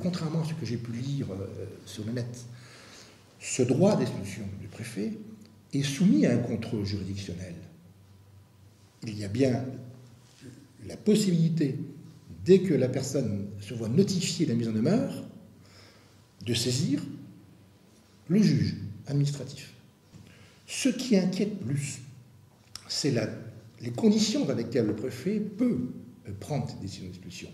contrairement à ce que j'ai pu lire sur le net, ce droit d'expulsion du préfet est soumis à un contrôle juridictionnel. Il y a bien la possibilité, dès que la personne se voit notifier la mise en demeure, de saisir le juge administratif. Ce qui inquiète plus, c'est les conditions dans lesquelles le préfet peut prendre des décisions d'expulsion.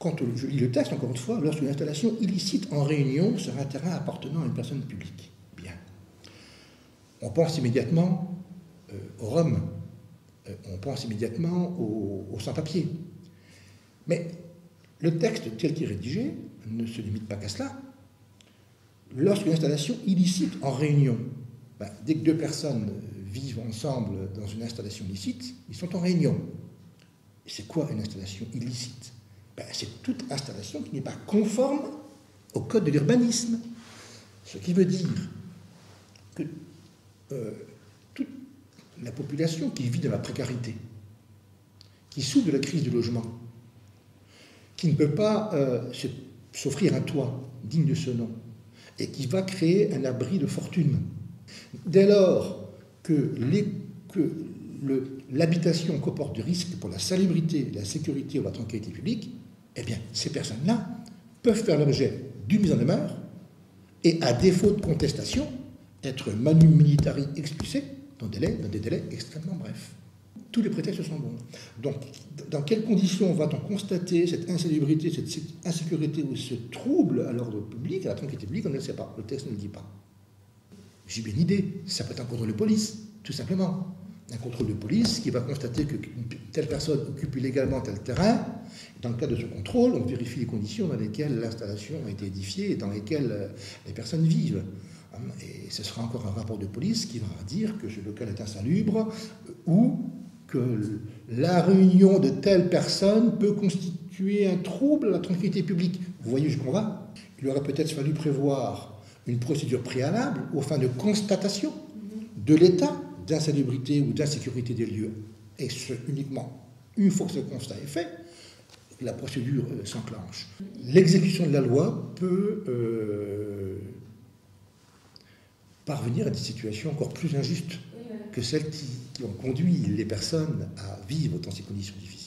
Quand je lis le texte, encore une fois, lorsqu'une installation illicite en réunion sur un terrain appartenant à une personne publique. Bien. On pense immédiatement aux Roms, on pense immédiatement aux sans-papiers. Mais le texte tel qu'il est rédigé ne se limite pas qu'à cela. Lorsqu'une installation illicite en réunion, dès que deux personnes vivent ensemble dans une installation licite, ils sont en réunion. Et c'est quoi une installation illicite? C'est toute installation qui n'est pas conforme au code de l'urbanisme. Ce qui veut dire que toute la population qui vit dans la précarité, qui souffre de la crise du logement, qui ne peut pas s'offrir un toit digne de ce nom, et qui va créer un abri de fortune. Dès lors que l'habitation comporte des risques pour la salubrité, la sécurité ou la tranquillité publique, eh bien, ces personnes-là peuvent faire l'objet d'une mise en demeure et, à défaut de contestation, être manu militari expulsés dans des délais extrêmement brefs. Tous les prétextes sont bons. Donc, dans quelles conditions va-t-on constater cette insalubrité, cette insécurité ou ce trouble à l'ordre public, à la tranquillité publique? On ne le sait pas. Le texte ne le dit pas. J'ai bien une idée. Ça peut être un contrôle de police, tout simplement. Un contrôle de police qui va constater que telle personne occupe illégalement tel terrain. Dans le cadre de ce contrôle, on vérifie les conditions dans lesquelles l'installation a été édifiée et dans lesquelles les personnes vivent. Et ce sera encore un rapport de police qui va dire que ce local est insalubre ou que la réunion de telle personne peut constituer un trouble à la tranquillité publique. Vous voyez jusqu'où on va? Il aurait peut-être fallu prévoir une procédure préalable aux fins de constatation de l'état d'insalubrité ou d'insécurité des lieux. Et ce uniquement une fois que ce constat est fait, la procédure s'enclenche. L'exécution de la loi peut parvenir à des situations encore plus injustes que celles qui ont conduit les personnes à vivre dans ces conditions difficiles.